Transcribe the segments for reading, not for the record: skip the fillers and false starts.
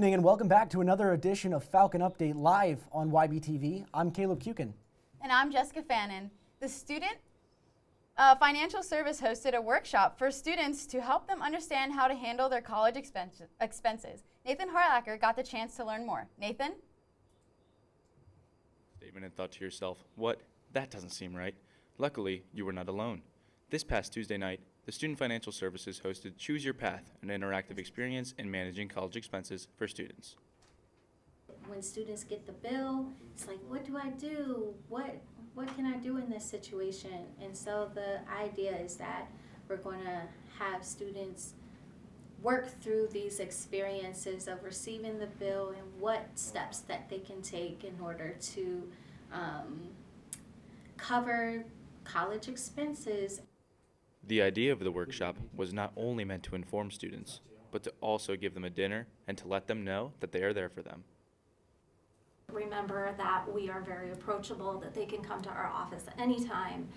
evening and welcome back to another edition of Falcon Update live on YBTV. I'm Caleb Kukin. And I'm Jessica Fannin. The Student Financial Service hosted a workshop for students to help them understand how to handle their college expenses. Nathan Harlacker got the chance to learn more. Nathan? Statement and thought to yourself, what? That doesn't seem right. Luckily, you were not alone. This past Tuesday night, the Student Financial Services hosted Choose Your Path, an interactive experience in managing college expenses for students. When students get the bill, it's like, what do I do? What can I do in this situation? And so the idea is that we're going to have students work through these experiences of receiving the bill and what steps that they can take in order to cover college expenses. The idea of the workshop was not only meant to inform students, but to also give them a dinner and to let them know that they are there for them. Remember that we are very approachable, that they can come to our office anytime,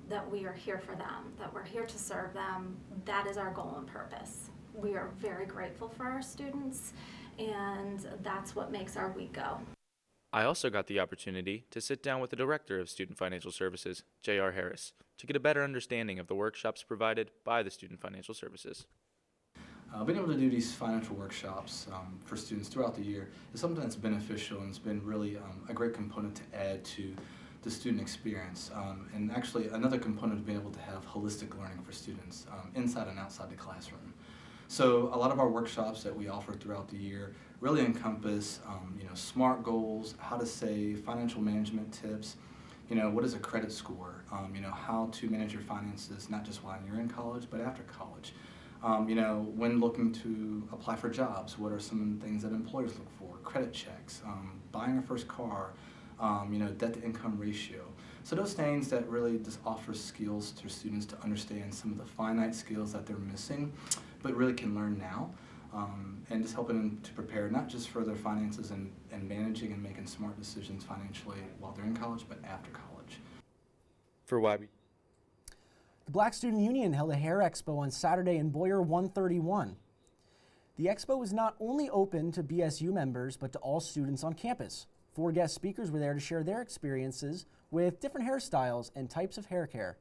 that we are here for them, that we're here to serve them. That is our goal and purpose. We are very grateful for our students, and that's what makes our week go. I also got the opportunity to sit down with the Director of Student Financial Services, J.R. Harris, to get a better understanding of the workshops provided by the Student Financial Services. Being able to do these financial workshops for students throughout the year is something that's beneficial, and it's been really a great component to add to the student experience. And actually another component of being able to have holistic learning for students inside and outside the classroom. So a lot of our workshops that we offer throughout the year really encompass SMART goals, how to save, financial management tips, what is a credit score, how to manage your finances not just while you're in college but after college. When looking to apply for jobs, what are some things that employers look for? Credit checks, buying a first car, debt to income ratio. So those things that really just offer skills to students to understand some of the finite skills that they're missing, but really can learn now, and just helping them to prepare not just for their finances and managing and making smart decisions financially while they're in college, but after college. For YB. The Black Student Union held a hair expo on Saturday in Boyer 131. The expo was not only open to BSU members, but to all students on campus. 4 guest speakers were there to share their experiences with different hairstyles and types of hair care.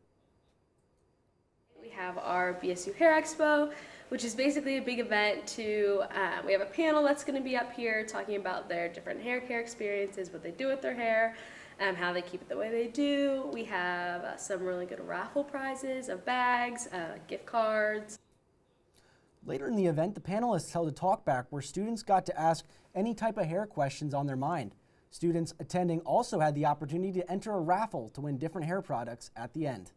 We have our BSU Hair Expo, which is basically a big event to, we have a panel that's going to be up here talking about their different hair care experiences, what they do with their hair, how they keep it the way they do. We have some really good raffle prizes of bags, gift cards. Later in the event, the panelists held a talk back where students got to ask any type of hair questions on their mind. Students attending also had the opportunity to enter a raffle to win different hair products at the end.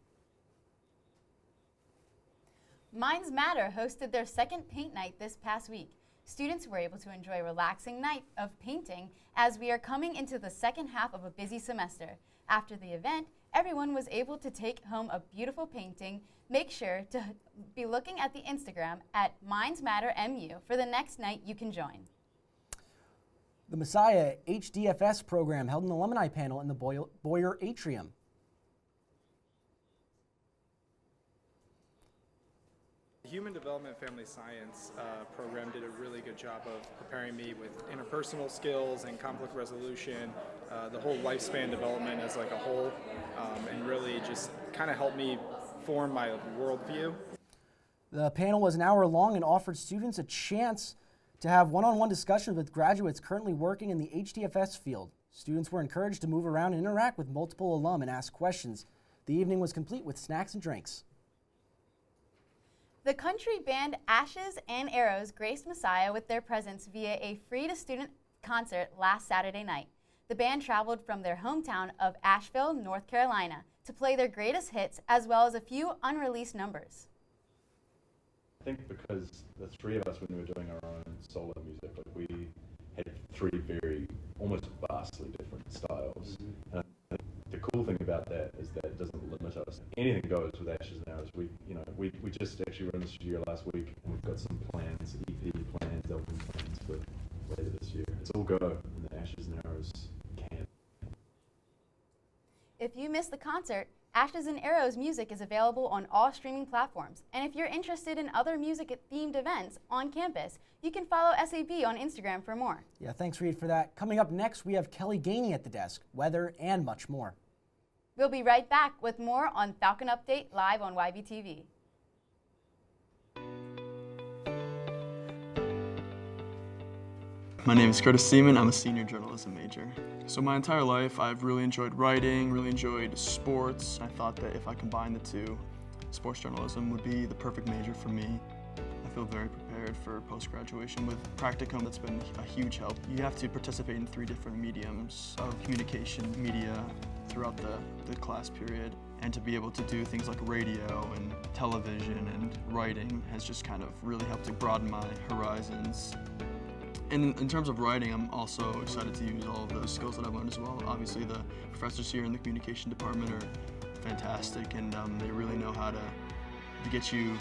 Minds Matter hosted their second paint night this past week. Students were able to enjoy a relaxing night of painting as we are coming into the second half of a busy semester. After the event, everyone was able to take home a beautiful painting. Make sure to be looking at the Instagram at MindsMatterMU for the next night you can join. The Messiah HDFS program held an alumni panel in the Boyer Atrium. The Human Development Family Science program did a really good job of preparing me with interpersonal skills and conflict resolution, the whole lifespan development as like a whole, and really just kind of helped me form my worldview. The panel was an hour long and offered students a chance to have one-on-one discussions with graduates currently working in the HDFS field. Students were encouraged to move around and interact with multiple alum and ask questions. The evening was complete with snacks and drinks. The country band Ashes and Arrows graced Messiah with their presence via a free-to-student concert last Saturday night. The band traveled from their hometown of Asheville, North Carolina, to play their greatest hits as well as a few unreleased numbers. I think because the 3 of us, when we were doing our own solo music, we had 3 very, almost vastly different styles. And I think the cool thing about that is that it doesn't limit us. Anything goes with Ashes and Arrows. We just actually were in the studio last week, and we've got some plans, EP plans, album plans for later this year. It's all go in the Ashes and Arrows camp. If you missed the concert, Ashes and Arrows music is available on all streaming platforms. And if you're interested in other music-themed events on campus, you can follow SAB on Instagram for more. Yeah, thanks, Reed, for that. Coming up next, we have Kelly Gainey at the desk, weather, and much more. We'll be right back with more on Falcon Update live on YBTV. My name is Curtis Seaman. I'm a senior journalism major. So my entire life, I've really enjoyed writing, really enjoyed sports. I thought that if I combined the two, sports journalism would be the perfect major for me. I feel very prepared for post-graduation with practicum. That's been a huge help. You have to participate in 3 different mediums of communication, media, throughout the class period. And to be able to do things like radio and television and writing has just kind of really helped to broaden my horizons. And in terms of writing, I'm also excited to use all of those skills that I've learned as well. Obviously, the professors here in the communication department are fantastic, and they really know how to get you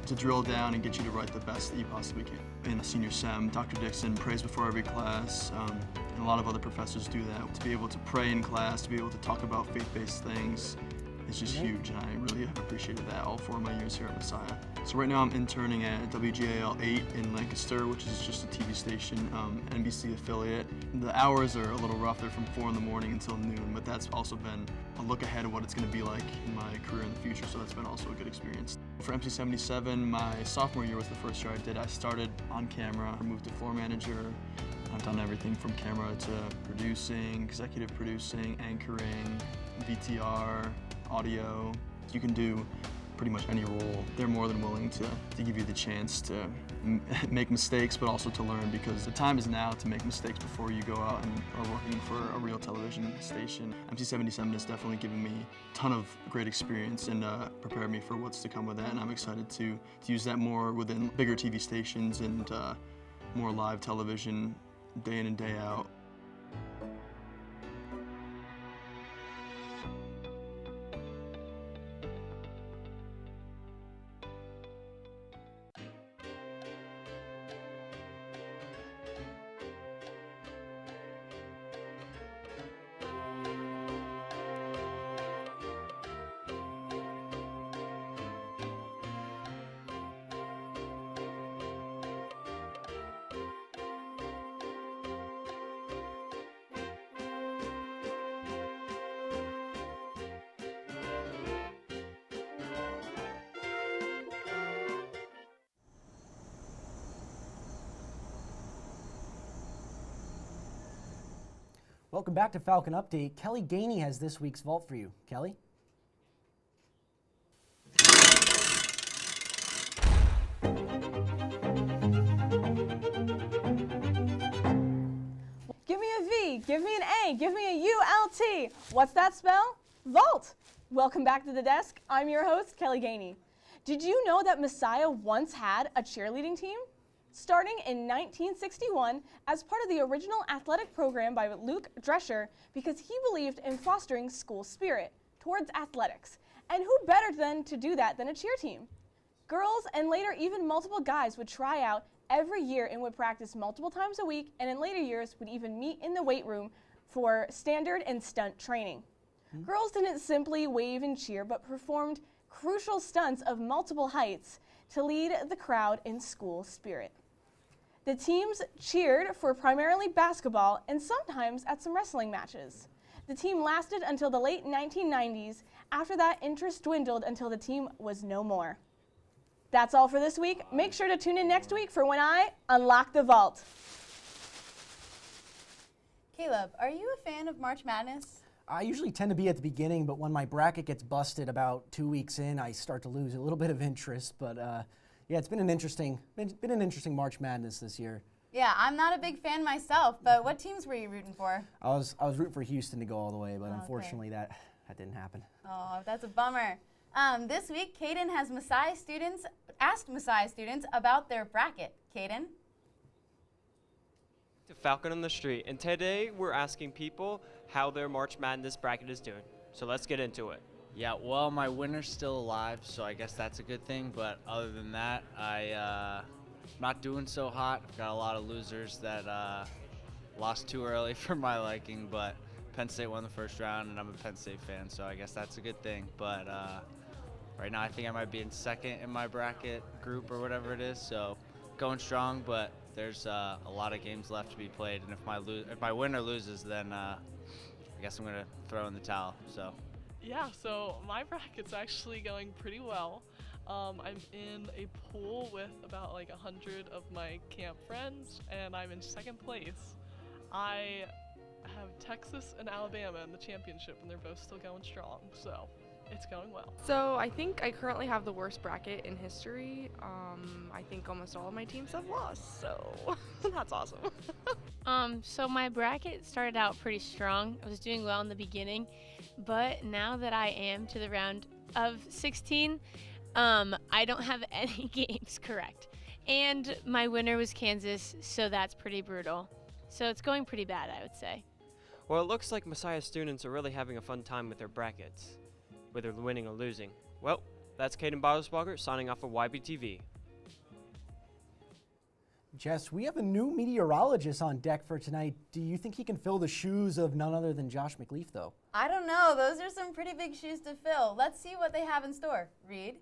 to drill down and get you to write the best that you possibly can. In a senior sem, Dr. Dixon prays before every class, and a lot of other professors do that. To be able to pray in class, to be able to talk about faith-based things, it's just huge, and I really have appreciated that all 4 of my years here at Messiah. So right now I'm interning at WGAL 8 in Lancaster, which is just a TV station, NBC affiliate. The hours are a little rough. They're from 4 in the morning until noon, but that's also been a look ahead of what it's going to be like in my career in the future, so that's been also a good experience. For MC77, my sophomore year was the first year I did. I started on camera, moved to floor manager. I've done everything from camera to producing, executive producing, anchoring, VTR, audio. You can do pretty much any role. They're more than willing to give you the chance to make mistakes, but also to learn, because the time is now to make mistakes before you go out and are working for a real television station. MC77 has definitely given me a ton of great experience and prepared me for what's to come with that, and I'm excited to use that more within bigger TV stations and more live television day in and day out. Welcome back to Falcon Update. Kelly Gainey has this week's vault for you. Kelly? Give me a V, give me an A, give me a ULT. What's that spell? Vault. Welcome back to the desk. I'm your host, Kelly Gainey. Did you know that Messiah once had a cheerleading team? Starting in 1961 as part of the original athletic program by Luke Drescher, because he believed in fostering school spirit towards athletics. And who better then to do that than a cheer team? Girls and later even multiple guys would try out every year and would practice multiple times a week, and in later years would even meet in the weight room for standard and stunt training. Girls didn't simply wave and cheer, but performed crucial stunts of multiple heights to lead the crowd in school spirit. The teams cheered for primarily basketball and sometimes at some wrestling matches. The team lasted until the late 1990s. After that, interest dwindled until the team was no more. That's all for this week. Make sure to tune in next week for when I unlock the vault. Caleb, are you a fan of March Madness? I usually tend to be at the beginning, but when my bracket gets busted about 2 weeks in, I start to lose a little bit of interest. But yeah, it's been an interesting March Madness this year. Yeah, I'm not a big fan myself, but what teams were you rooting for? I was rooting for Houston to go all the way, but Okay. unfortunately that didn't happen. Oh, that's a bummer. This week, Caden has asked Messiah students about their bracket. Caden? To Falcon on the Street, and today we're asking people how their March Madness bracket is doing. So let's get into it. Yeah, well, my winner's still alive, so I guess that's a good thing. But other than that, I'm not doing so hot. I've got a lot of losers that lost too early for my liking. But Penn State won the first round, and I'm a Penn State fan, so I guess that's a good thing. But right now I think I might be in second in my bracket group or whatever it is, so going strong, but there's a lot of games left to be played, and if my winner loses, then I guess I'm going to throw in the towel. So. Yeah, so my bracket's actually going pretty well. I'm in a pool with about like 100 of my camp friends, and I'm in second place. I have Texas and Alabama in the championship, and they're both still going strong, so it's going well. So I think I currently have the worst bracket in history. I think almost all of my teams have lost, so that's awesome. So my bracket started out pretty strong. I was doing well in the beginning, but now that I am to the round of 16, I don't have any games correct. And my winner was Kansas, so that's pretty brutal. So it's going pretty bad, I would say. Well, it looks like Messiah students are really having a fun time with their brackets, whether winning or losing. Well, that's Caden Boswalker signing off of YBTV. Jess, we have a new meteorologist on deck for tonight. Do you think he can fill the shoes of none other than Josh McLeaf, though? I don't know. Those are some pretty big shoes to fill. Let's see what they have in store. Reed?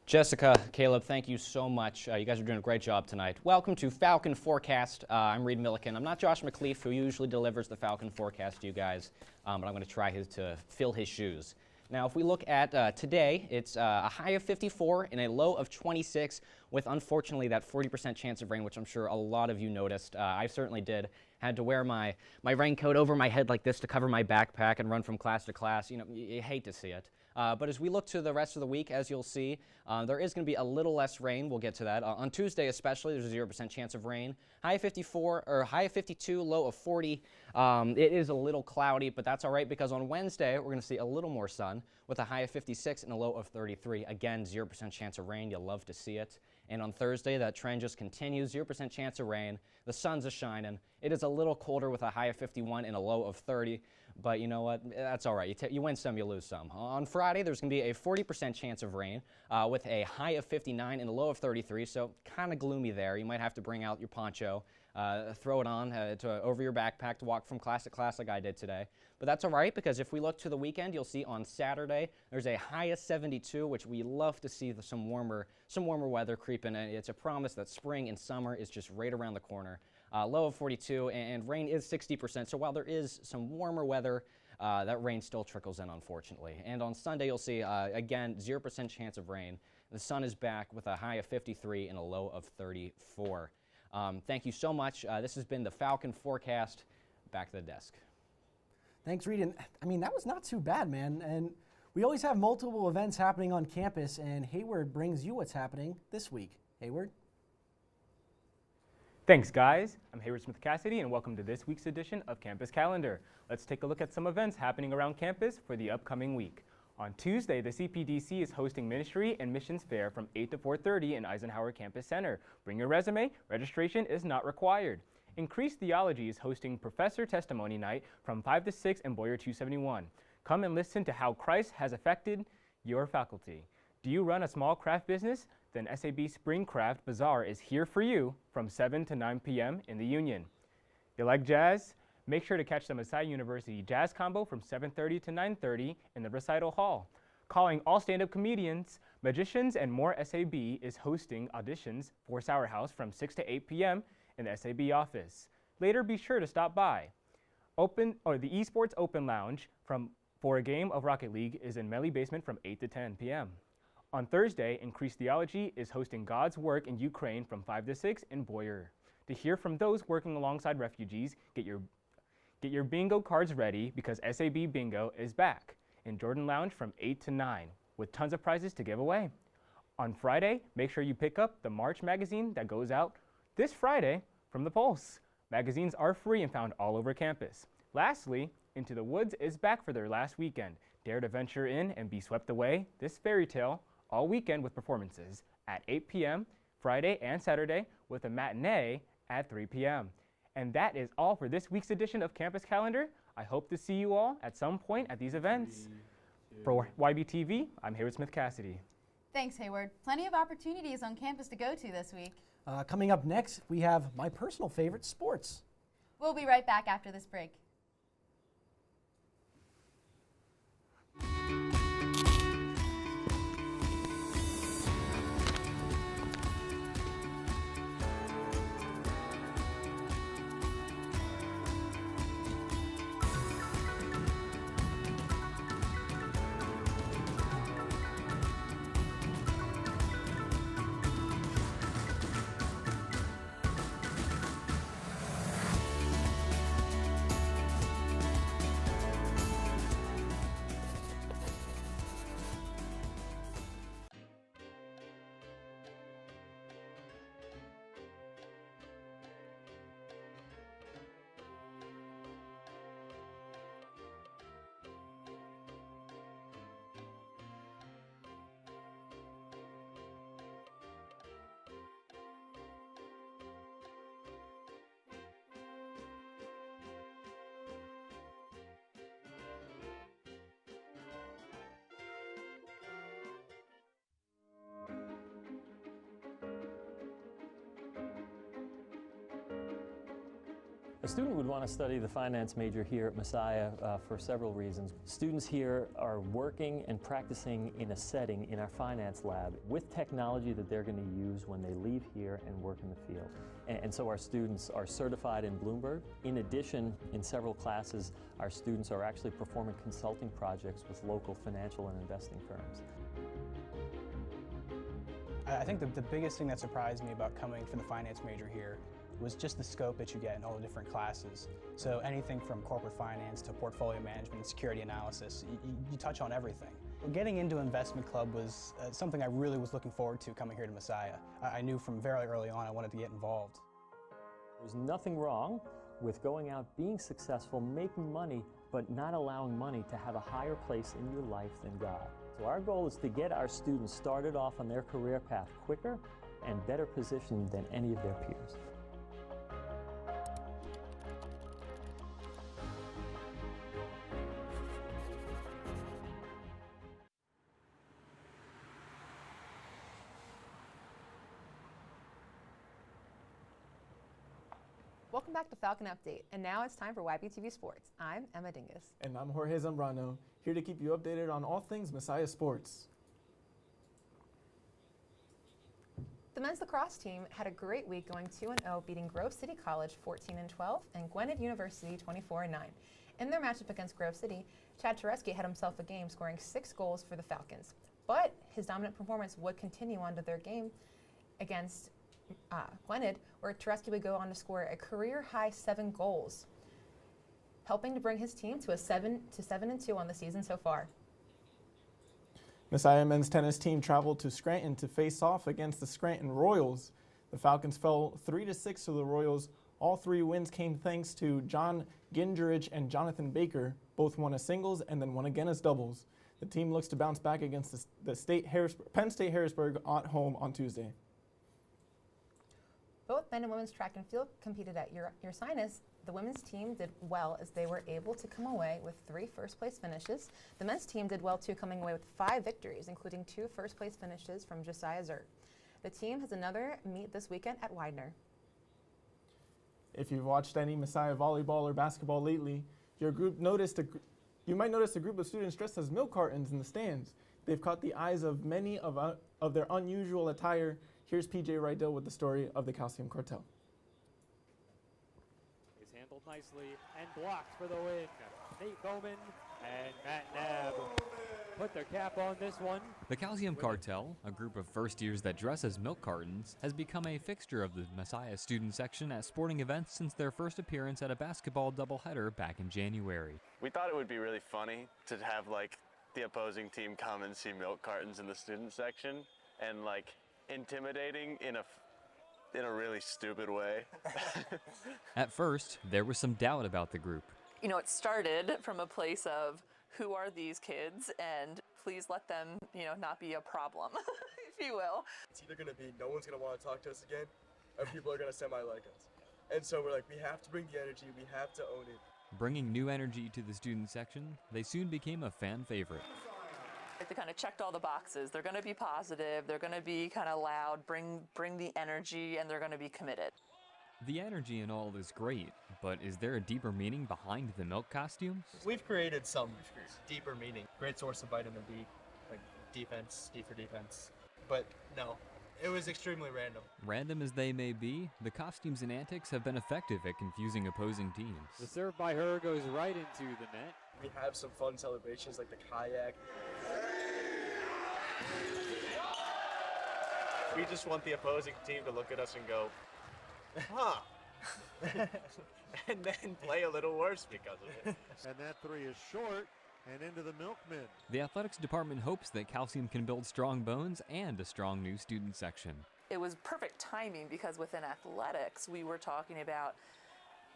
Jessica, Caleb, thank you so much. You guys are doing a great job tonight. Welcome to Falcon Forecast. I'm Reed Milliken. I'm not Josh McLeaf, who usually delivers the Falcon Forecast to you guys, but I'm going to try to fill his shoes. Now, if we look at today, it's a high of 54 and a low of 26 with, unfortunately, that 40% chance of rain, which I'm sure a lot of you noticed. I certainly did. Had to wear my raincoat over my head like this to cover my backpack and run from class to class. You know, you hate to see it. But as we look to the rest of the week, as you'll see, there is going to be a little less rain. We'll get to that. On Tuesday especially, there's a 0% chance of rain. High of 54, or high of 52, low of 40. It is a little cloudy, but that's all right because on Wednesday, we're going to see a little more sun with a high of 56 and a low of 33. Again, 0% chance of rain. You'll love to see it. And on Thursday, that trend just continues. 0% chance of rain. The sun's a-shining. It is a little colder with a high of 51 and a low of 30. But you know what? That's all right. You win some, you lose some. On Friday, there's going to be a 40% chance of rain with a high of 59 and a low of 33, so kind of gloomy there. You might have to bring out your poncho, throw it on over your backpack to walk from class to class like I did today. But that's all right because if we look to the weekend, you'll see on Saturday, there's a high of 72, which we love to see some warmer weather creeping in. It's a promise that spring and summer is just right around the corner. Low of 42, and rain is 60%. So while there is some warmer weather, that rain still trickles in, unfortunately. And on Sunday, you'll see, again, 0% chance of rain. The sun is back with a high of 53 and a low of 34. Thank you so much. This has been the Falcon Forecast. Back to the desk. Thanks, Reed. And, I mean, that was not too bad, man. And we always have multiple events happening on campus, and Hayward brings you what's happening this week. Hayward? Thanks, guys. I'm Hayward Smith Cassidy, and welcome to this week's edition of Campus Calendar. Let's take a look at some events happening around campus for the upcoming week. On Tuesday, the CPDC is hosting Ministry and Missions Fair from 8 to 4:30 in Eisenhower Campus Center. Bring your resume. Registration is not required. Increased Theology is hosting Professor Testimony Night from 5 to 6 in Boyer 271. Come and listen to how Christ has affected your faculty. Do you run a small craft business? Then SAB Spring Craft Bazaar is here for you from 7 to 9 p.m. in the Union. You like jazz? Make sure to catch the Messiah University Jazz Combo from 7:30 to 9:30 in the Recital Hall. Calling all stand-up comedians, magicians, and more, SAB is hosting auditions for Sour House from 6 to 8 p.m. in the SAB office. Later, be sure to stop by. The Esports Open Lounge for a game of Rocket League is in Melly Basement from 8 to 10 p.m. On Thursday, Increased Theology is hosting God's Work in Ukraine from 5 to 6 in Boyer. To hear from those working alongside refugees, get your bingo cards ready because SAB Bingo is back in Jordan Lounge from 8 to 9 with tons of prizes to give away. On Friday, make sure you pick up the March magazine that goes out this Friday from the Pulse. Magazines are free and found all over campus. Lastly, Into the Woods is back for their last weekend. Dare to venture in and be swept away this fairy tale all weekend with performances at 8 p.m. Friday and Saturday with a matinee at 3 p.m. And that is all for this week's edition of Campus Calendar. I hope to see you all at some point at these events. For YBTV, I'm Hayward Smith Cassidy. Thanks, Hayward. Plenty of opportunities on campus to go to this week. Coming up next, we have my personal favorite, sports. We'll be right back after this break. A student would want to study the finance major here at Messiah for several reasons. Students here are working and practicing in a setting in our finance lab with technology that they're going to use when they leave here and work in the field. And so our students are certified in Bloomberg. In addition, in several classes, our students are actually performing consulting projects with local financial and investing firms. I think the biggest thing that surprised me about coming for the finance major here was just the scope that you get in all the different classes. So anything from corporate finance to portfolio management and security analysis, you touch on everything. Getting into investment club was something I really was looking forward to coming here to Messiah. I knew from very early on I wanted to get involved. There's nothing wrong with going out, being successful, making money, but not allowing money to have a higher place in your life than God. So our goal is to get our students started off on their career path quicker and better positioned than any of their peers. Welcome back to Falcon Update, and now it's time for YBTV Sports. I'm Emma Dingus. And I'm Jorge Zambrano, here to keep you updated on all things Messiah sports. The men's lacrosse team had a great week going 2-0, beating Grove City College 14-12 and Gwinnett University 24-9. In their matchup against Grove City, Chad Tereski had himself a game, scoring 6 goals for the Falcons. But his dominant performance would continue onto their game against Gwinnett, where Tereski would go on to score a career-high 7 goals, helping to bring his team to a 7-2 on the season so far. Messiah men's tennis team traveled to Scranton to face off against the Scranton Royals. The Falcons fell 3-6 to the Royals. All 3 wins came thanks to John Gingerich and Jonathan Baker. Both won as singles and then won again as doubles. The team looks to bounce back against Penn State Harrisburg at home on Tuesday. Both men and women's track and field competed at Ursinus. The women's team did well as they were able to come away with 3 first-place finishes. The men's team did well too, coming away with 5 victories, including 2 first-place finishes from Josiah Zert. The team has another meet this weekend at Widener. If you've watched any Messiah volleyball or basketball lately, you might notice a group of students dressed as milk cartons in the stands. They've caught the eyes of many of their unusual attire. Here's PJ Riddell with the story of the Calcium Cartel. Is handled nicely and blocked for the win. Nate Bowman and Matt Nabb put their cap on this one. The Calcium Cartel, a group of first years that dress as milk cartons, has become a fixture of the Messiah student section at sporting events since their first appearance at a basketball doubleheader back in January. We thought it would be really funny to have the opposing team come and see milk cartons in the student section, and intimidating in a really stupid way. At first, there was some doubt about the group. You know, it started from a place of who are these kids, and please let them, not be a problem, if you will. It's either gonna be no one's gonna want to talk to us again, or people are gonna semi-like us. And so we're like, we have to bring the energy, we have to own it. Bringing new energy to the student section, they soon became a fan favorite. They kind of checked all the boxes. They're going to be positive, they're going to be kind of loud, bring the energy, and they're going to be committed. The energy and all is great, but is there a deeper meaning behind the milk costumes? We've created some deeper meaning. Great source of vitamin D, defense, D for defense. But no, it was extremely random. Random as they may be, the costumes and antics have been effective at confusing opposing teams. The serve by her goes right into the net. We have some fun celebrations like the kayak. We just want the opposing team to look at us and go, huh, and then play a little worse because of it. And that 3 is short and into the milkman. The athletics department hopes that Calcium can build strong bones and a strong new student section. It was perfect timing because within athletics, we were talking about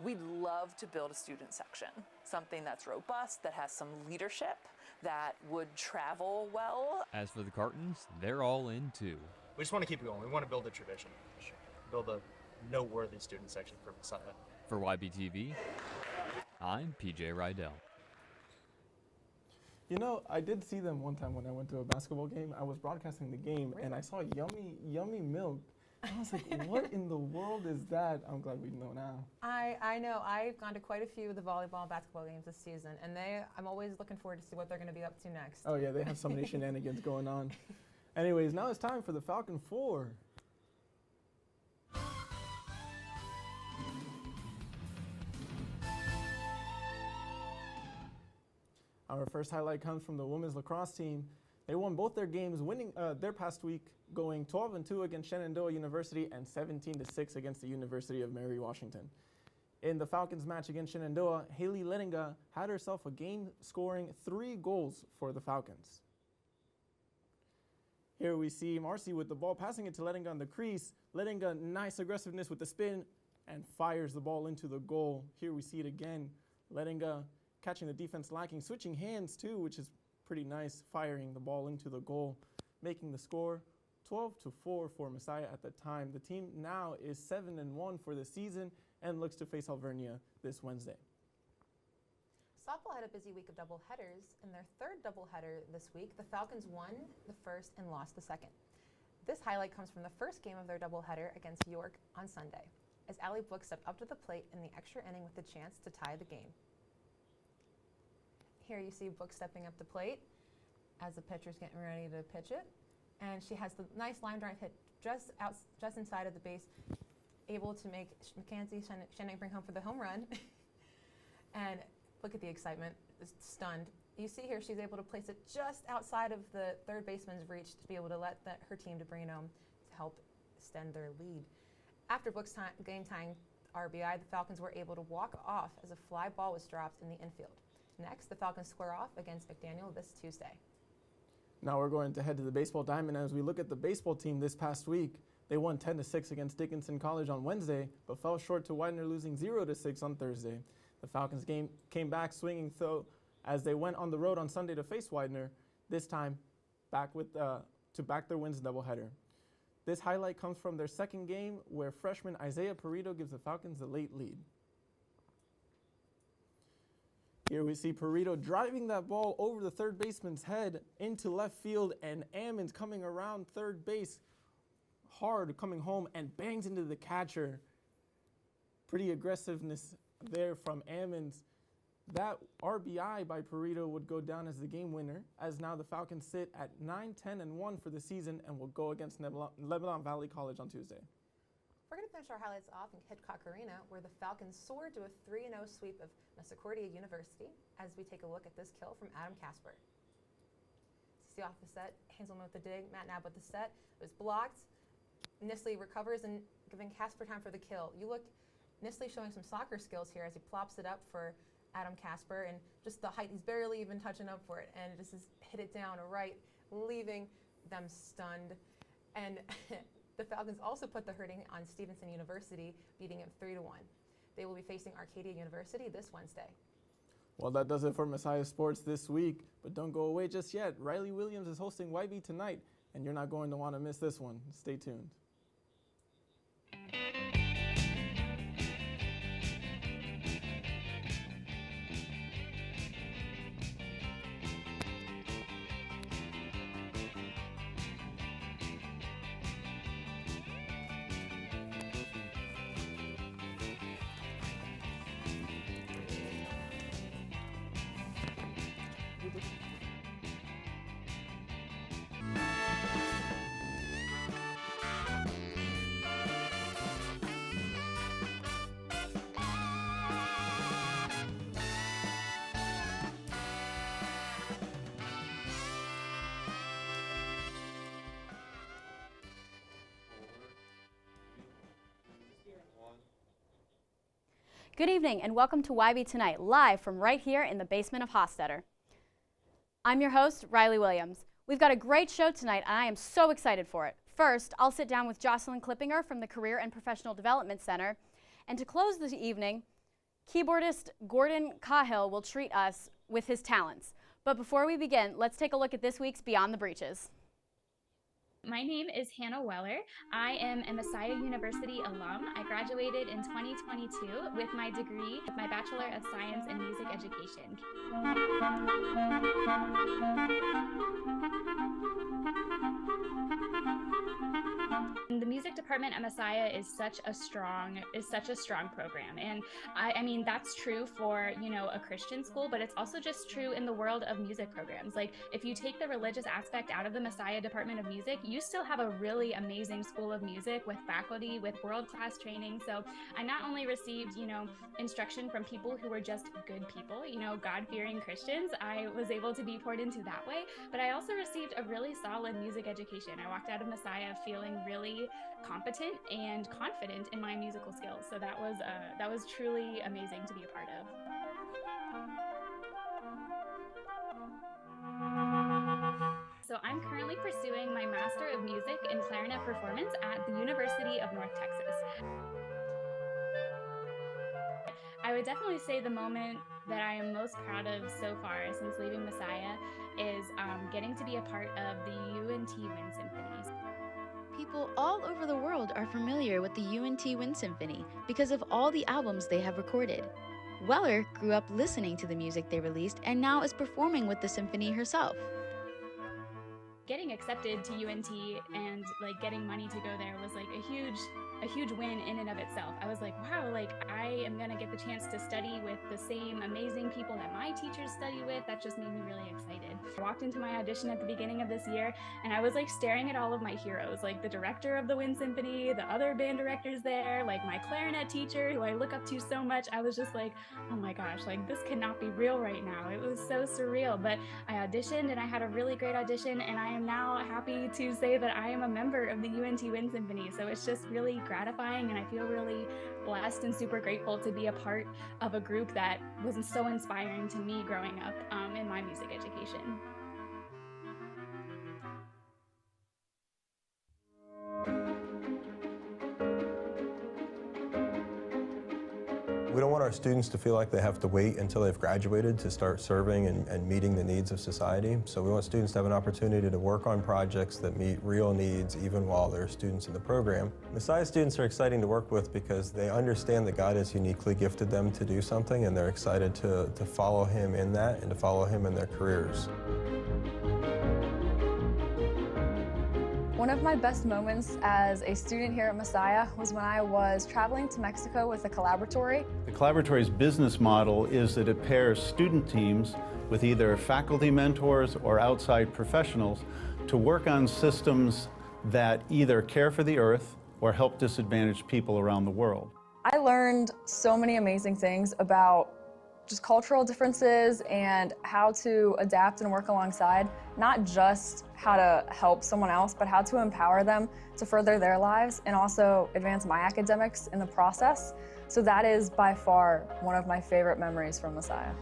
we'd love to build a student section, something that's robust, that has some leadership, that would travel well. As for the cartons, they're all in too. We just want to keep it going. We want to build a tradition, build a noteworthy student section for Messiah. For YBTV, I'm PJ Riddell. You know, I did see them one time when I went to a basketball game. I was broadcasting the game, and I saw yummy milk I was like, what in the world is that? I'm glad we know now. I know. I've gone to quite a few of the volleyball and basketball games this season, and I'm always looking forward to see what they're going to be up to next. Oh yeah, they have so many shenanigans going on. Anyways, now it's time for the Falcon Four. Our first highlight comes from the women's lacrosse team. They won both their games, winning their past week, going 12-2 against Shenandoah University and 17-6 against the University of Mary Washington. In the Falcons match against Shenandoah, Haley Lettinga had herself a game scoring 3 goals for the Falcons. Here we see Marcy with the ball, passing it to Lettinga on the crease. Lettinga, nice aggressiveness with the spin, and fires the ball into the goal. Here we see it again. Lettinga catching the defense lacking, switching hands too, which is pretty nice, firing the ball into the goal, making the score 12-4 for Messiah at the time. The team now is 7-1 for the season and looks to face Alvernia this Wednesday. Softball had a busy week of doubleheaders. In their third doubleheader this week, the Falcons won the first and lost the second. This highlight comes from the first game of their doubleheader against York on Sunday, as Allie Book stepped up to the plate in the extra inning with the chance to tie the game. Here you see Book stepping up the plate as the pitcher's getting ready to pitch it. And she has the nice line drive hit just inside of the base, able to make Mackenzie Shenning bring home for the home run. And look at the excitement, stunned. You see here she's able to place it just outside of the third baseman's reach to be able to let her team to bring it home to help extend their lead. After Book's game-tying RBI, the Falcons were able to walk off as a fly ball was dropped in the infield. Next, the Falcons square off against McDaniel this Tuesday. Now we're going to head to the baseball diamond. As we look at the baseball team this past week, they won 10-6 against Dickinson College on Wednesday, but fell short to Widener, losing 0-6 on Thursday. The Falcons came back swinging though as they went on the road on Sunday to face Widener, this time to back their wins doubleheader. This highlight comes from their second game, where freshman Isaiah Perito gives the Falcons the late lead. Here we see Perito driving that ball over the third baseman's head into left field, and Ammons coming around third base hard, coming home, and bangs into the catcher. Pretty aggressiveness there from Ammons. That RBI by Perito would go down as the game winner, as now the Falcons sit at 9-10-1 for the season and will go against Lebanon Valley College on Tuesday. We're going to finish our highlights off in Hitchcock Arena, where the Falcons soared to a 3-0 sweep of Misericordia University, as we take a look at this kill from Adam Casper. See off the set, Hanselman with the dig, Matt Nab with the set. It was blocked. Nisley recovers and giving Casper time for the kill. You look, Nisley showing some soccer skills here as he plops it up for Adam Casper, and just the height, he's barely even touching up for it, and it just hit it down right, leaving them stunned. And the Falcons also put the hurting on Stevenson University, beating it 3-1. They will be facing Arcadia University this Wednesday. Well, that does it for Messiah Sports this week, but don't go away just yet. Riley Williams is hosting YB tonight, and you're not going to want to miss this one. Stay tuned. Good evening and welcome to YB Tonight, live from right here in the basement of Hofstetter. I'm your host, Riley Williams. We've got a great show tonight and I am so excited for it. First, I'll sit down with Jocelyn Clippinger from the Career and Professional Development Center. And to close the evening, keyboardist Gordon Cahill will treat us with his talents. But before we begin, let's take a look at this week's Beyond the Breaches. My name is Hannah Weller. I am a Messiah University alum. I graduated in 2022 with my degree, my Bachelor of Science in Music Education. The music department at Messiah is such a strong program, and I mean that's true for, you know, a Christian school, but it's also just true in the world of music programs. Like, if you take the religious aspect out of the Messiah Department of Music, you still have a really amazing school of music with faculty with world-class training. So I not only received, you know, instruction from people who were just good people, you know, God-fearing Christians. I was able to be poured into that way, but I also received a really solid music education. I walked out of Messiah feeling really competent and confident in my musical skills. So that was truly amazing to be a part of. So I'm currently pursuing my Master of Music in Clarinet Performance at the University of North Texas. I would definitely say the moment that I am most proud of so far since leaving Messiah is getting to be a part of the UNT Wind Symphonies. People all over the world are familiar with the UNT Wind Symphony because of all the albums they have recorded. Weller grew up listening to the music they released and now is performing with the symphony herself. Getting accepted to UNT and like getting money to go there was like a huge win in and of itself. I was like, wow, like I am gonna get the chance to study with the same amazing people that my teachers study with. That just made me really excited. I walked into my audition at the beginning of this year and I was like staring at all of my heroes, like the director of the Wind Symphony, the other band directors there, like my clarinet teacher who I look up to so much. I was just like, oh my gosh, like this cannot be real right now. It was so surreal, but I auditioned and I had a really great audition, and I am now happy to say that I am a member of the UNT Wind Symphony. So it's just really gratifying, and I feel really blessed and super grateful to be a part of a group that was so inspiring to me growing up in my music education. We don't want our students to feel like they have to wait until they've graduated to start serving and meeting the needs of society. So we want students to have an opportunity to work on projects that meet real needs even while they're students in the program. Messiah students are exciting to work with because they understand that God has uniquely gifted them to do something, and they're excited to follow Him in that and to follow Him in their careers. One of my best moments as a student here at Messiah was when I was traveling to Mexico with a collaboratory. The collaboratory's business model is that it pairs student teams with either faculty mentors or outside professionals to work on systems that either care for the earth or help disadvantaged people around the world. I learned so many amazing things about just cultural differences and how to adapt and work alongside, not just how to help someone else, but how to empower them to further their lives and also advance my academics in the process. So that is by far one of my favorite memories from Messiah.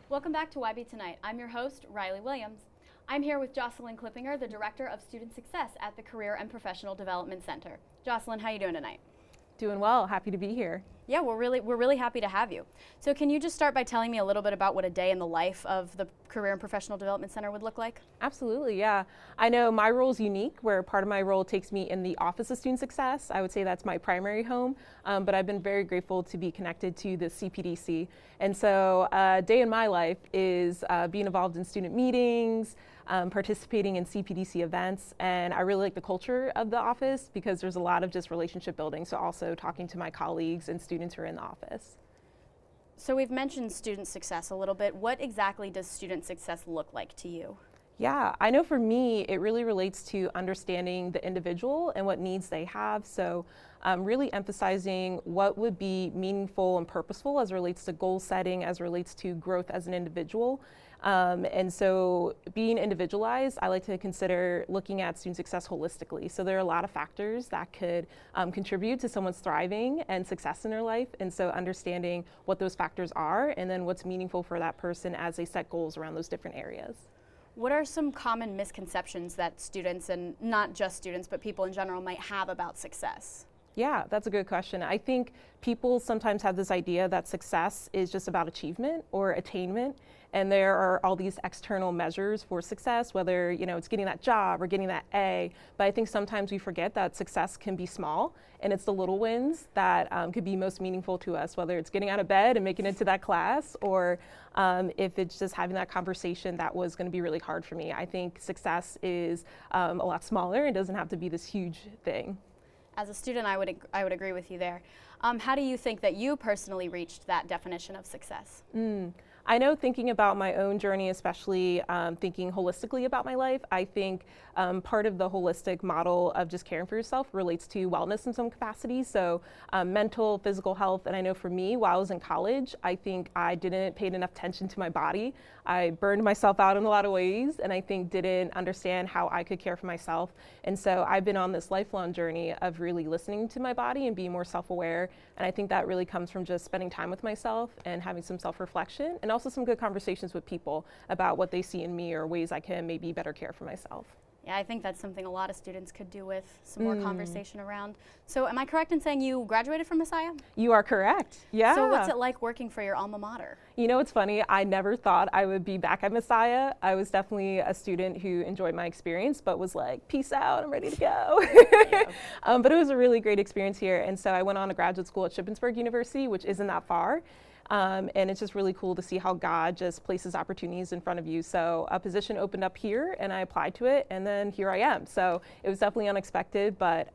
Welcome back to YB Tonight. I'm your host, Riley Williams. I'm here with Jocelyn Clippinger, the Director of Student Success at the Career and Professional Development Center. Jocelyn, how are you doing tonight? Doing well, happy to be here. Yeah, we're really happy to have you. So can you just start by telling me a little bit about what a day in the life of the Career and Professional Development Center would look like? Absolutely, yeah. I know my role is unique, where part of my role takes me in the Office of Student Success. I would say that's my primary home, but I've been very grateful to be connected to the CPDC. And so a day in my life is being involved in student meetings, participating in CPDC events, and I really like the culture of the office because there's a lot of just relationship building, so also talking to my colleagues and students who are in the office. So we've mentioned student success a little bit. What exactly does student success look like to you? Yeah, I know for me, it really relates to understanding the individual and what needs they have. So really emphasizing what would be meaningful and purposeful as it relates to goal setting, as it relates to growth as an individual. And so being individualized, I like to consider looking at student success holistically. So there are a lot of factors that could contribute to someone's thriving and success in their life. And so understanding what those factors are and then what's meaningful for that person as they set goals around those different areas. What are some common misconceptions that students, and not just students, but people in general, might have about success? Yeah, that's a good question. I think people sometimes have this idea that success is just about achievement or attainment, and there are all these external measures for success, whether it's getting that job or getting that A. But I think sometimes we forget that success can be small, and it's the little wins that could be most meaningful to us, whether it's getting out of bed and making it to that class, or if it's just having that conversation that was going to be really hard for me. I think success is a lot smaller. It doesn't have to be this huge thing. As a student, I would agree with you there. How do you think that you personally reached that definition of success? I know, thinking about my own journey, especially thinking holistically about my life, I think part of the holistic model of just caring for yourself relates to wellness in some capacity. So mental, physical health. And I know for me, while I was in college, I think I didn't pay enough attention to my body. I burned myself out in a lot of ways, and I think didn't understand how I could care for myself. And so I've been on this lifelong journey of really listening to my body and being more self-aware. And I think that really comes from just spending time with myself and having some self-reflection, and also some good conversations with people about what they see in me or ways I can maybe better care for myself. Yeah, I think that's something a lot of students could do with some more conversation around. So am I correct in saying you graduated from Messiah? You are correct, yeah. So what's it like working for your alma mater? You know, it's funny, I never thought I would be back at Messiah. I was definitely a student who enjoyed my experience, but was like, peace out, I'm ready to go. But it was a really great experience here. And so I went on to graduate school at Shippensburg University, which isn't that far. And it's just really cool to see how God just places opportunities in front of you. So a position opened up here and I applied to it, and then here I am. So it was definitely unexpected, but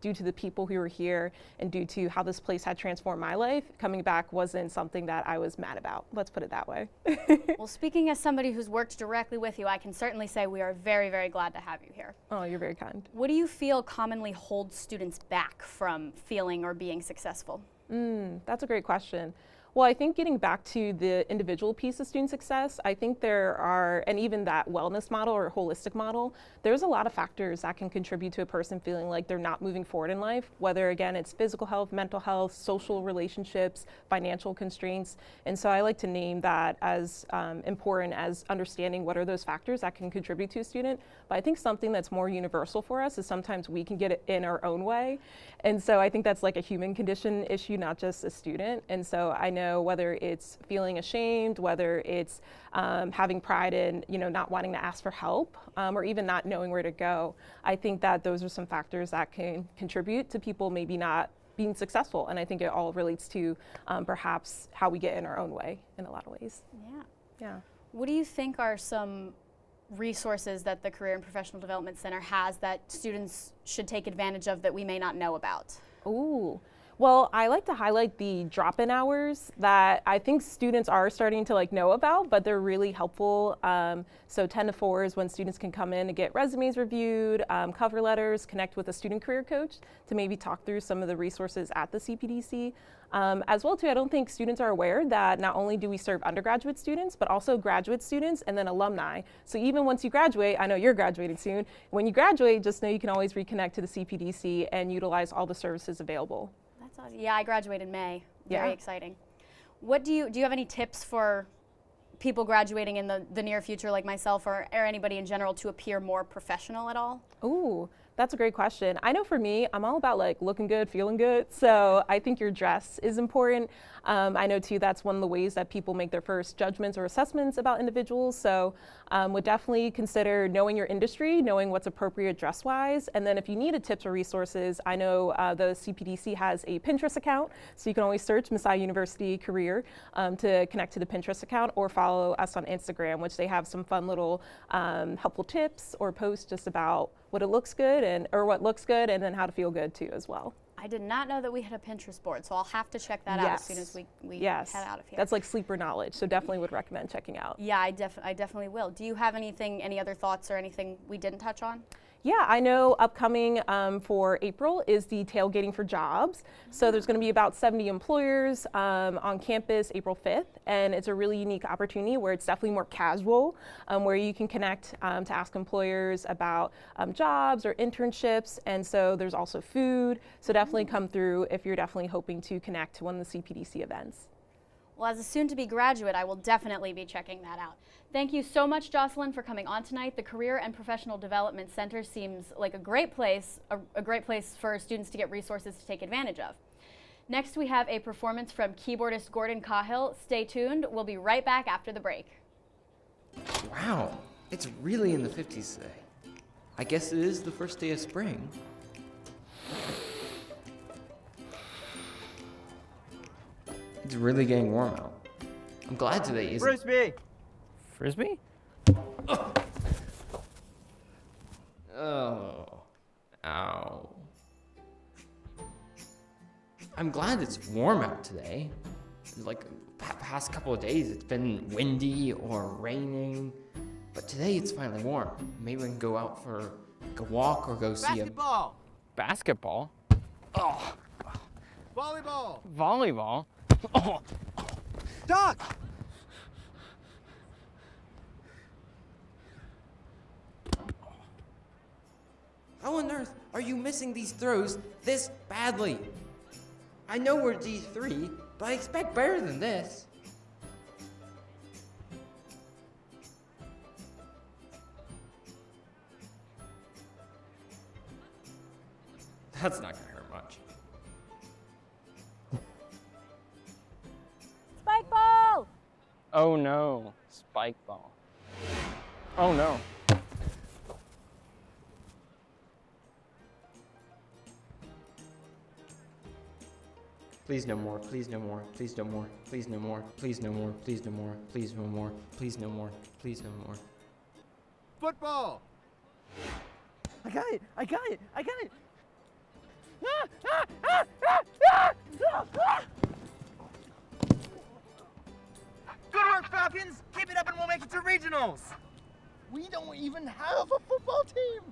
due to the people who were here and due to how this place had transformed my life, coming back wasn't something that I was mad about. Let's put it that way. Well, speaking as somebody who's worked directly with you, I can certainly say we are very, very glad to have you here. Oh, you're very kind. What do you feel commonly holds students back from feeling or being successful? That's a great question. Well, I think getting back to the individual piece of student success, I think there are, and even that wellness model or holistic model, there's a lot of factors that can contribute to a person feeling like they're not moving forward in life, whether again it's physical health, mental health, social relationships, financial constraints. And so I like to name that as important as understanding what are those factors that can contribute to a student. But I think something that's more universal for us is sometimes we can get it in our own way. And so I think that's like a human condition issue, not just a student. And so I know whether it's feeling ashamed, whether it's having pride in not wanting to ask for help, or even not knowing where to go. I think that those are some factors that can contribute to people maybe not being successful. And I think it all relates to perhaps how we get in our own way in a lot of ways. Yeah. What do you think are some resources that the Career and Professional Development Center has that students should take advantage of that we may not know about? Ooh. Well, I like to highlight the drop-in hours that I think students are starting to know about, but they're really helpful. So 10 to 4 is when students can come in to get resumes reviewed, cover letters, connect with a student career coach to maybe talk through some of the resources at the CPDC. As well, too, I don't think students are aware that not only do we serve undergraduate students, but also graduate students and then alumni. So even once you graduate, I know you're graduating soon, when you graduate, just know you can always reconnect to the CPDC and utilize all the services available. That's awesome. Yeah, I graduated in May. Very exciting. What do you have any tips for people graduating in the near future like myself or anybody in general to appear more professional at all? Ooh. That's a great question. I know for me, I'm all about looking good, feeling good. So I think your dress is important. I know too, that's one of the ways that people make their first judgments or assessments about individuals. So would definitely consider knowing your industry, knowing what's appropriate dress-wise. And then if you needed tips or resources, I know the CPDC has a Pinterest account. So you can always search Messiah University Career to connect to the Pinterest account, or follow us on Instagram, which they have some fun little helpful tips or posts just about what it looks good or what looks good, and then how to feel good too as well. I did not know that we had a Pinterest board, so I'll have to check that out as soon as we head out of here. That's like sleeper knowledge, so definitely would recommend checking out. Yeah, I definitely will. Do you have any other thoughts or anything we didn't touch on? Yeah, I know upcoming for April is the Tailgating for Jobs. So there's going to be about 70 employers on campus April 5th, and it's a really unique opportunity where it's definitely more casual, where you can connect to ask employers about jobs or internships, and so there's also food. So definitely come through if you're definitely hoping to connect to one of the CPDC events. Well, as a soon-to-be graduate, I will definitely be checking that out. Thank you so much, Jocelyn, for coming on tonight. The Career and Professional Development Center seems like a great place for students to get resources to take advantage of. Next, we have a performance from keyboardist Gordon Cahill. Stay tuned. We'll be right back after the break. Wow, it's really in the 50s today. I guess it is the first day of spring. It's really getting warm out. I'm glad today isn't. Frisbee! Frisbee? Oh. Ow. I'm glad it's warm out today. Like, past couple of days it's been windy or raining. But today it's finally warm. Maybe we can go out for a walk or go see a... Basketball! Basketball? Oh. Volleyball! Volleyball? Oh. Duck! How on earth are you missing these throws this badly? I know we're D3, but I expect better than this. That's not gonna hurt much. Spike ball! Oh no, spike ball. Oh no. Please no more, please no more, please no more, please no more, please no more, please no more, please no more, please no more, please no more. Football! I got it! I got it! I got it! Good work, Falcons! Keep it up and we'll make it to regionals! We don't even have a football team!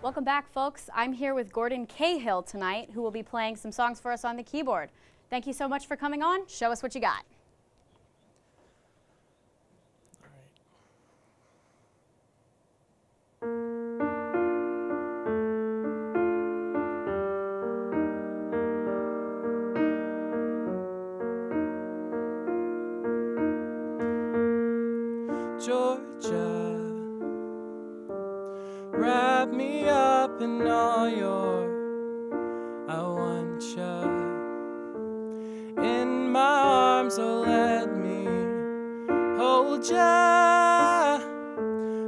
Welcome back, folks. I'm here with Gordon Cahill tonight, who will be playing some songs for us on the keyboard. Thank you so much for coming on. Show us what you got. Georgia, wrap me up in all your I want ya in my arms, oh let me hold ya.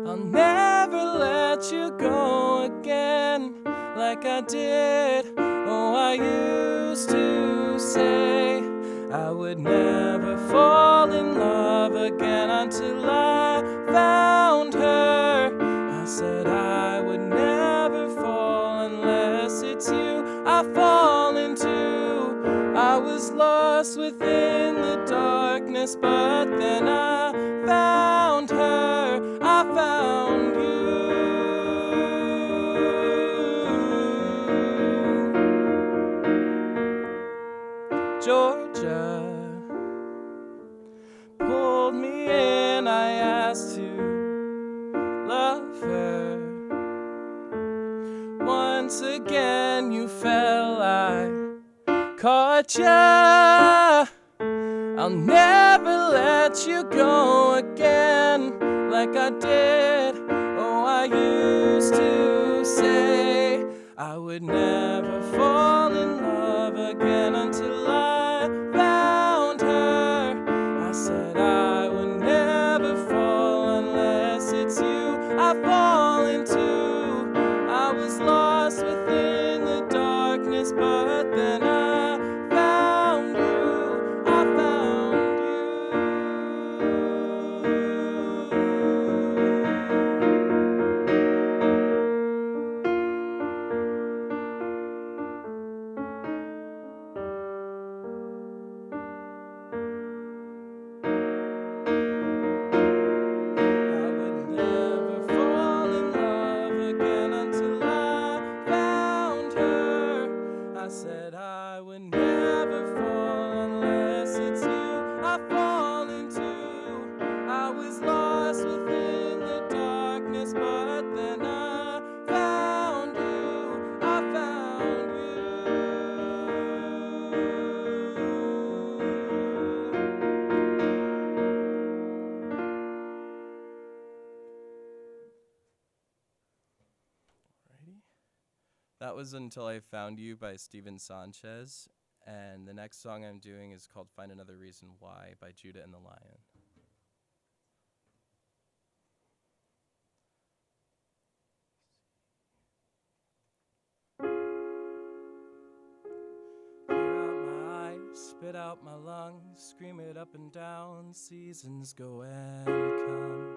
I'll never let you go again like I did. Oh, I used to say I would never fall in love again until I found her. I said I would never fall unless it's you I fall into. I was lost within the darkness, but then I found her. I found you. Georgia pulled me in, I asked to love her. Once again you fell, I caught ya. I'll never let you go again like I did. Oh, I used to say I would never fall in love again until I found her. I said I would never fall unless it's you I fall into. I was lost within the darkness, but then I found you. I found I said I would never fall unless it's you I fall into. I was lost within the darkness, but then I found you. I found That was Until I Found You by Steven Sanchez, and the next song I'm doing is called Find Another Reason Why by Judah and the Lion. Clear out my eyes, spit out my lungs, scream it up and down, seasons go and come.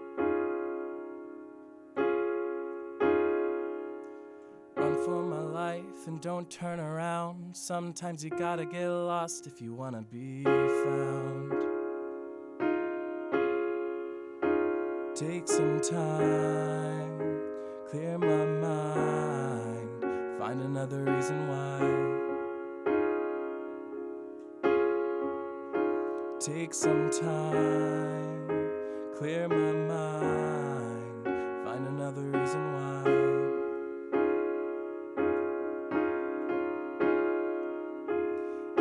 Run for my life and don't turn around. Sometimes you gotta get lost if you wanna be found. Take some time, clear my mind, find another reason why. Take some time, clear my mind, find another reason why.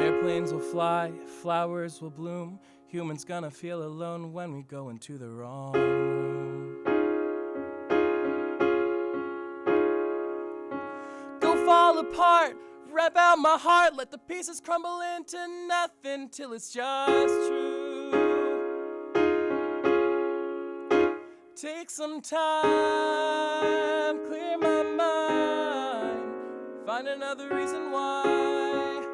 Airplanes will fly, flowers will bloom. Humans gonna feel alone when we go into the wrong room. Go fall apart, rip out my heart, let the pieces crumble into nothing till it's just true. Take some time, clear my mind, find another reason why.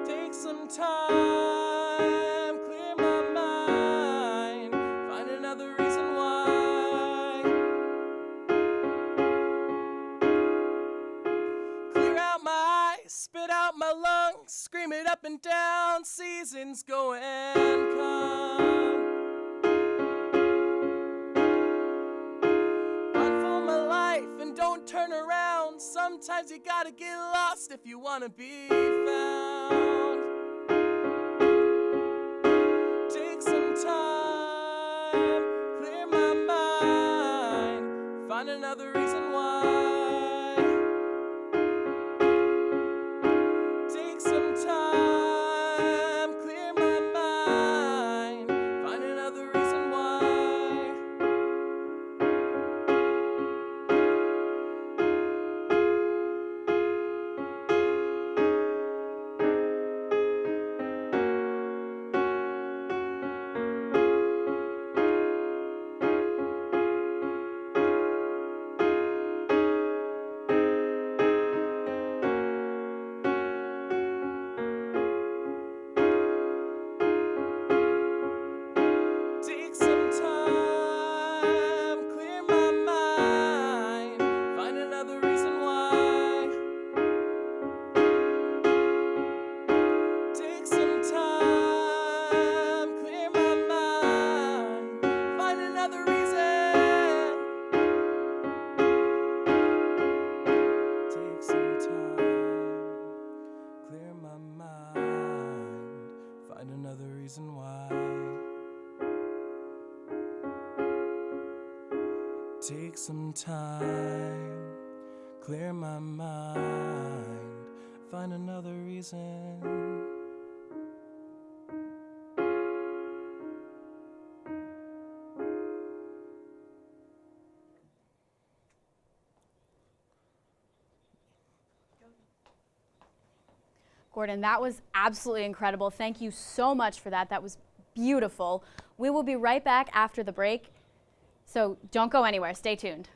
Take some time, clear my mind, find another reason why. Clear out my eyes, spit out my lungs, scream it up and down, seasons go and come. Run for my life and don't turn around. Sometimes you gotta get lost if you wanna be found. Take some time, clear my mind, find another reason why. Take some time, clear my mind, find another reason why. some time, clear my mind, find another reason. Gordon, that was absolutely incredible. Thank you so much for that. That was beautiful. We will be right back after the break, so don't go anywhere. Stay tuned.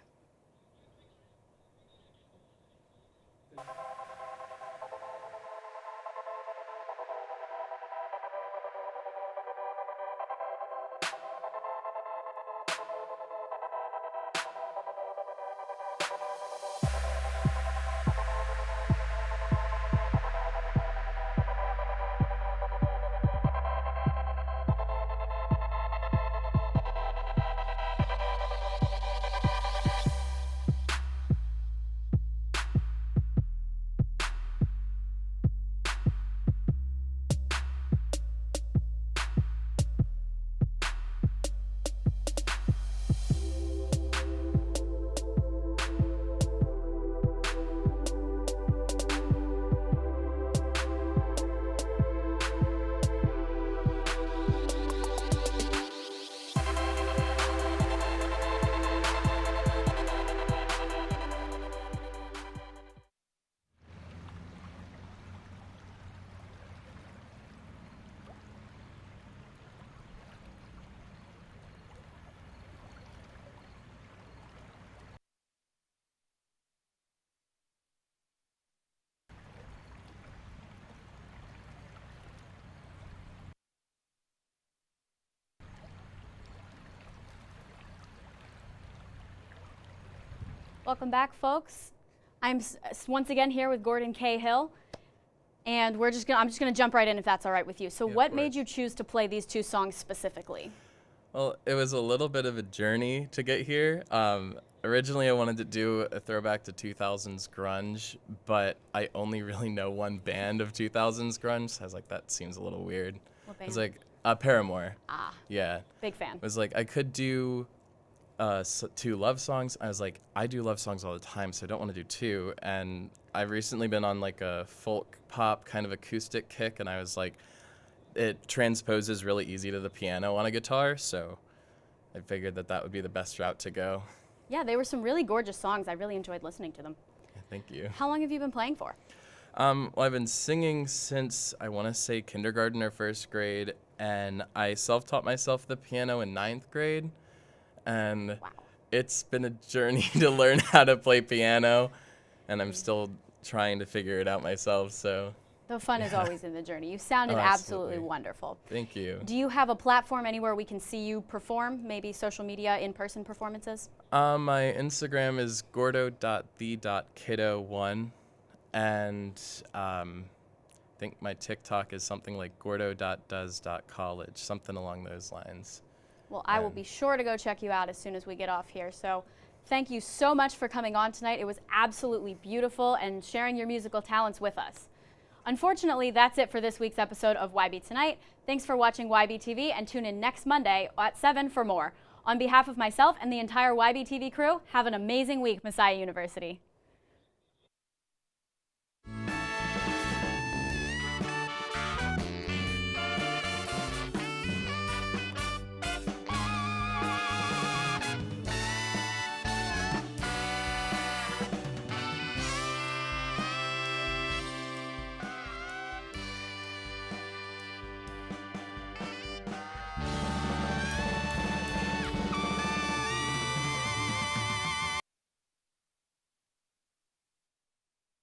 Welcome back, folks. I'm once again here with Gordon Cahill, and I'm just gonna jump right in if that's all right with you. So, what made you choose to play these two songs specifically? Well, it was a little bit of a journey to get here. Originally, I wanted to do a throwback to 2000s grunge, but I only really know one band of 2000s grunge. So I was like, that seems a little weird. What band? It was like Paramore. Ah. Yeah. Big fan. It was like I could do two love songs. I was like, I do love songs all the time, so I don't want to do two. And I've recently been on like a folk pop kind of acoustic kick, and I was like, it transposes really easy to the piano on a guitar, so I figured that would be the best route to go. Yeah, they were some really gorgeous songs. I really enjoyed listening to them. Yeah, thank you. How long have you been playing for? Well, I've been singing since, I want to say, kindergarten or first grade, and I self-taught myself the piano in 9th grade, and it's been a journey to learn how to play piano, and I'm still trying to figure it out myself, so. The fun is always in the journey. You sounded absolutely wonderful. Thank you. Do you have a platform anywhere we can see you perform, maybe social media, in-person performances? My Instagram is gordo.the.kiddo1, and I think my TikTok is something like gordo.does.college, something along those lines. Well, I will be sure to go check you out as soon as we get off here. So thank you so much for coming on tonight. It was absolutely beautiful and sharing your musical talents with us. Unfortunately, that's it for this week's episode of YB Tonight. Thanks for watching YBTV, and tune in next Monday at 7 for more. On behalf of myself and the entire YBTV crew, have an amazing week, Messiah University.